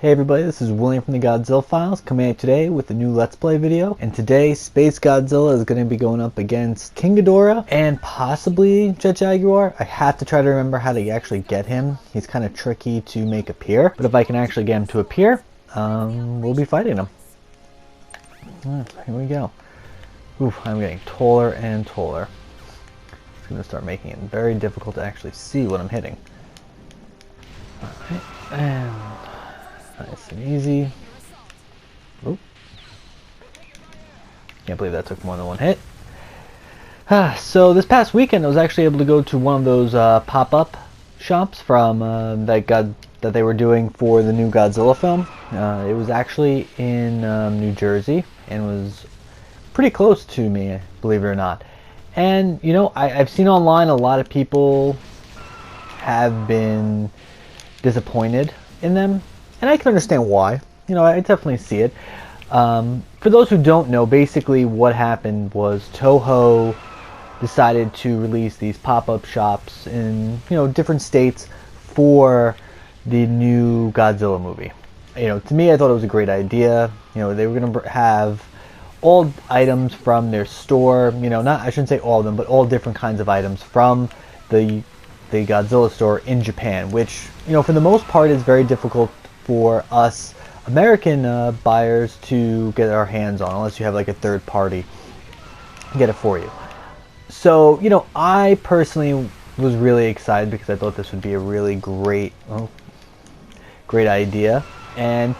Hey everybody, this is William from the Godzilla Files coming at you today with a new Let's Play video. And today, SpaceGodzilla is going to be going up against King Ghidorah and possibly Jet Jaguar. I have to try to remember how to actually get him. He's kind of tricky to make appear, but if I can actually get him to appear, we'll be fighting him. Here we go. Oof, I'm getting taller and taller. It's going to start making it very difficult to actually see what I'm hitting. Alright, and nice and easy. Oop. Can't believe that took more than one hit. So this past weekend I was actually able to go to one of those pop-up shops from that they were doing for the new Godzilla film. It was actually in New Jersey and was pretty close to me, believe it or not. And you know, I've seen online a lot of people have been disappointed in them. And I can understand why. You know, I definitely see it. For those who don't know, basically what happened was Toho decided to release these pop-up shops in, different states for the new Godzilla movie. To me, I thought it was a great idea. They were going to have all items from their store. I shouldn't say all of them, but all different kinds of items from the Godzilla store in Japan, which, for the most part is very difficult for us American buyers to get our hands on, unless you have like a third party get it for you. So, I personally was really excited because I thought this would be a really great idea. And,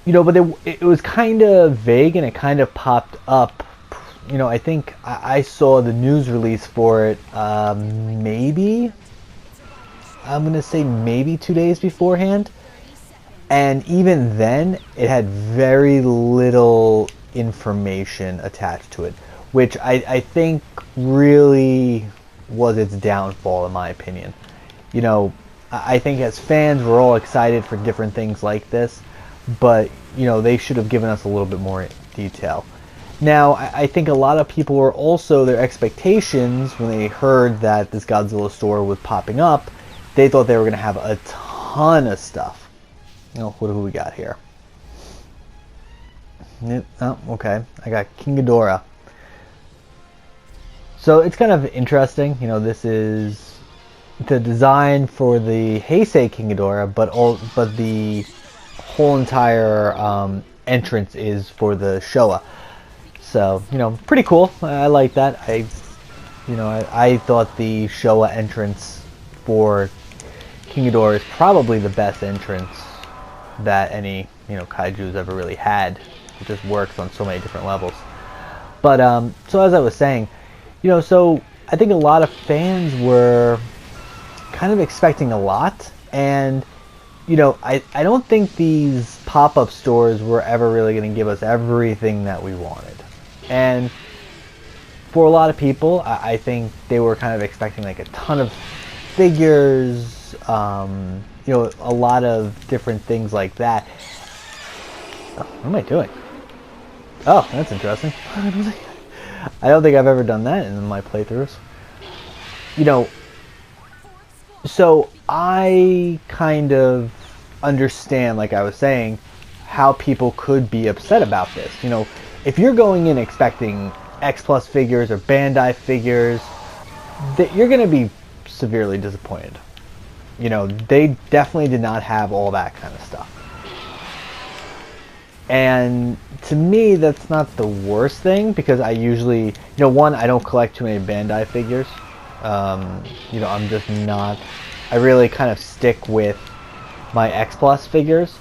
but it was kind of vague and it kind of popped up. I think I saw the news release for it maybe 2 days beforehand. And even then, it had very little information attached to it, which I think really was its downfall, in my opinion. I think as fans, we're all excited for different things like this, but, they should have given us a little bit more detail. Now, I think a lot of people were also, their expectations, when they heard that this Godzilla store was popping up, they thought they were going to have a ton of stuff. What do we got here? Oh, okay. I got King Ghidorah. So it's kind of interesting. This is the design for the Heisei King Ghidorah, but the whole entire entrance is for the Showa. So, pretty cool. I like that. I thought the Showa entrance for King Ghidorah is probably the best entrance that any kaiju's ever really had. It just works on so many different levels. But so as I was saying, so I think a lot of fans were kind of expecting a lot, and I don't think these pop-up stores were ever really going to give us everything that we wanted. And for a lot of people, I think they were kind of expecting like a ton of figures, a lot of different things like that. Oh, what am I doing? Oh, that's interesting. I don't think I've ever done that in my playthroughs. So I kind of understand, like I was saying, how people could be upset about this. If you're going in expecting X Plus figures or Bandai figures, you're going to be severely disappointed. They definitely did not have all that kind of stuff. And to me, that's not the worst thing, because I usually, one, I don't collect too many Bandai figures. I'm just not, I really kind of stick with my X Plus figures.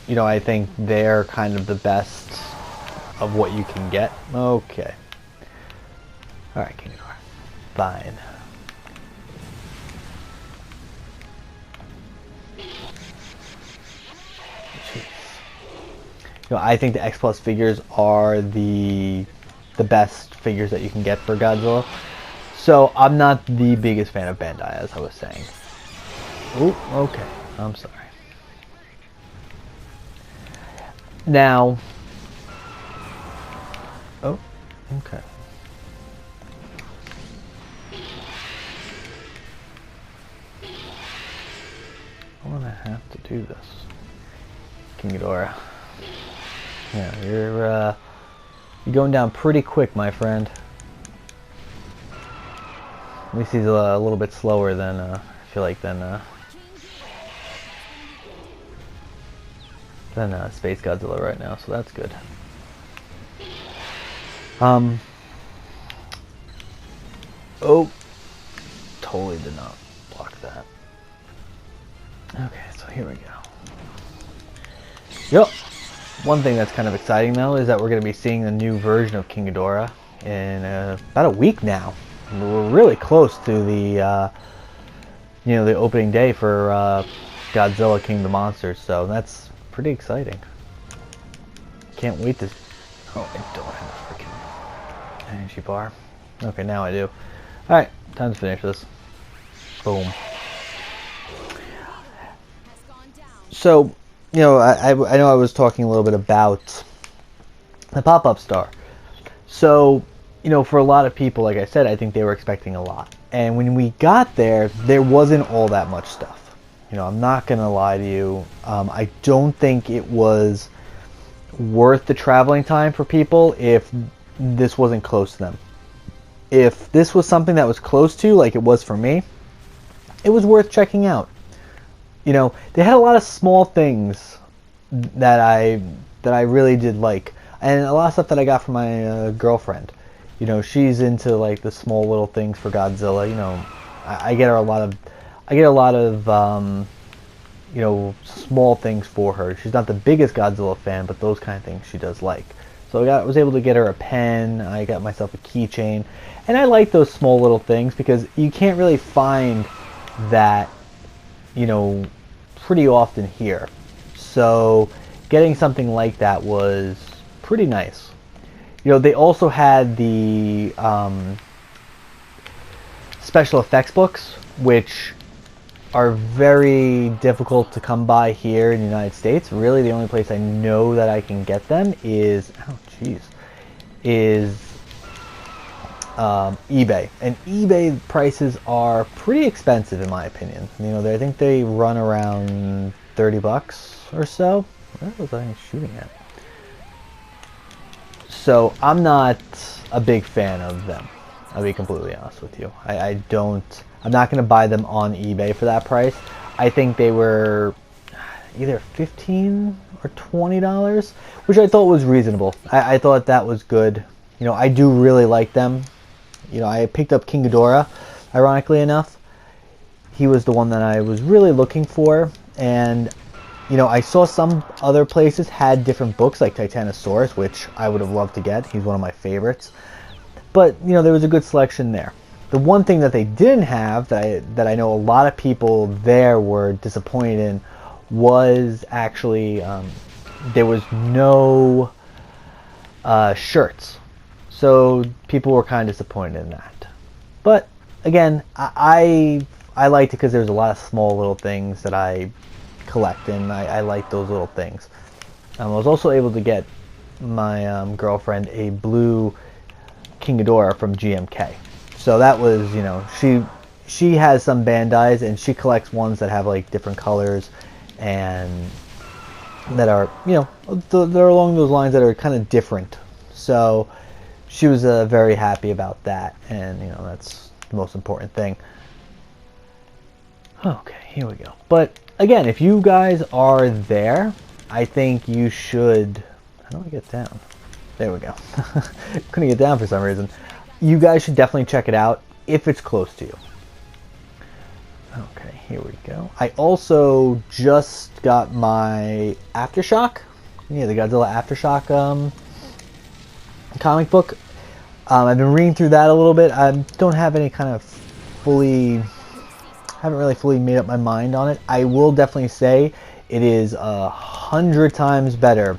I think they're kind of the best of what you can get. Okay. Alright, King Ghidorah. Fine. I think the X Plus figures are the best figures that you can get for Godzilla. So I'm not the biggest fan of Bandai, as I was saying. Oh, okay. I'm sorry. Now. Oh, okay. I'm gonna have to do this. King Ghidorah. Yeah, you're going down pretty quick, my friend. At least he's a little bit slower than I feel like than SpaceGodzilla right now, so that's good. Oh, totally did not block that. Okay, so here we go. Yep. One thing that's kind of exciting though is that we're going to be seeing the new version of King Ghidorah in about a week now. We're really close to the the opening day for Godzilla King of the Monsters, so that's pretty exciting. Can't wait to. Oh, I don't have a freaking energy bar. Okay, now I do. All right, time to finish this. Boom. So, I know I was talking a little bit about the pop-up star. So, for a lot of people, like I said, I think they were expecting a lot. And when we got there, there wasn't all that much stuff. I'm not going to lie to you. I don't think it was worth the traveling time for people if this wasn't close to them. If this was something that was close to, like it was for me, it was worth checking out. They had a lot of small things that I really did like, and a lot of stuff that I got from my girlfriend. She's into like the small little things for Godzilla. I get her a lot of small things for her. She's not the biggest Godzilla fan, but those kind of things she does like. So I was able to get her a pen. I got myself a keychain, and I like those small little things because you can't really find that pretty often here. So getting something like that was pretty nice. They also had the special effects books, which are very difficult to come by here in the United States. Really, the only place I know that I can get them is eBay. And eBay prices are pretty expensive in my opinion. I think they run around $30 or so. What was I shooting at? So I'm not a big fan of them. I'll be completely honest with you. I'm not going to buy them on eBay for that price. I think they were either $15 or $20, which I thought was reasonable. I thought that was good. I do really like them. I picked up King Ghidorah, ironically enough. He was the one that I was really looking for, and I saw some other places had different books like Titanosaurus, which I would have loved to get. He's one of my favorites. But, there was a good selection there. The one thing that they didn't have, that I know a lot of people there were disappointed in, was actually, there was no shirts. So people were kind of disappointed in that. But, again, I liked it because there's a lot of small little things that I collect, and I like those little things. I was also able to get my girlfriend a blue King Ghidorah from GMK. So that was, she has some Bandais, and she collects ones that have like different colors and that are, they're along those lines that are kind of different. So she was very happy about that, and that's the most important thing. Okay, here we go. But again, if you guys are there, I think you should. How do I get down? There we go. Couldn't get down for some reason. You guys should definitely check it out if it's close to you. Okay, here we go. I also just got my Aftershock. Yeah, the Godzilla Aftershock comic book. I've been reading through that a little bit. I don't have any kind of haven't really fully made up my mind on it. I will definitely say it is 100 times better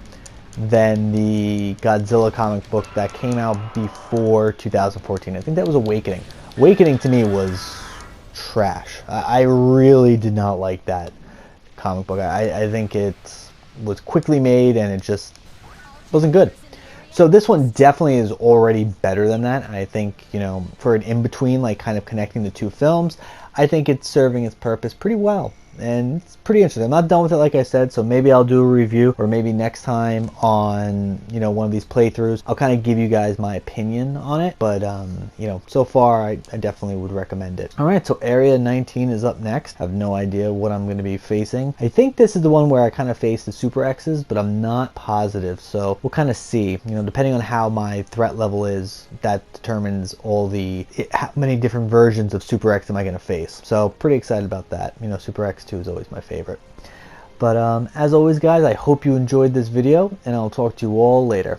than the Godzilla comic book that came out before 2014. I think that was Awakening. Awakening to me was trash. I really did not like that comic book. I think it was quickly made and it just wasn't good. So this one definitely is already better than that. And I think, for an in-between, like kind of connecting the two films, I think it's serving its purpose pretty well. And it's pretty interesting. I'm not done with it, like I said, so maybe I'll do a review, or maybe next time on, you know, one of these playthroughs, I'll kind of give you guys my opinion on it. But, you know, so far, I definitely would recommend it. All right, so Area 19 is up next. I have no idea what I'm going to be facing. I think this is the one where I kind of face the Super X's, but I'm not positive, so we'll kind of see. You know, depending on how my threat level is, that determines all how many different versions of Super X am I going to face. So, pretty excited about that. You know, Super X 2 is always my favorite. But as always, guys, I hope you enjoyed this video, and I'll talk to you all later.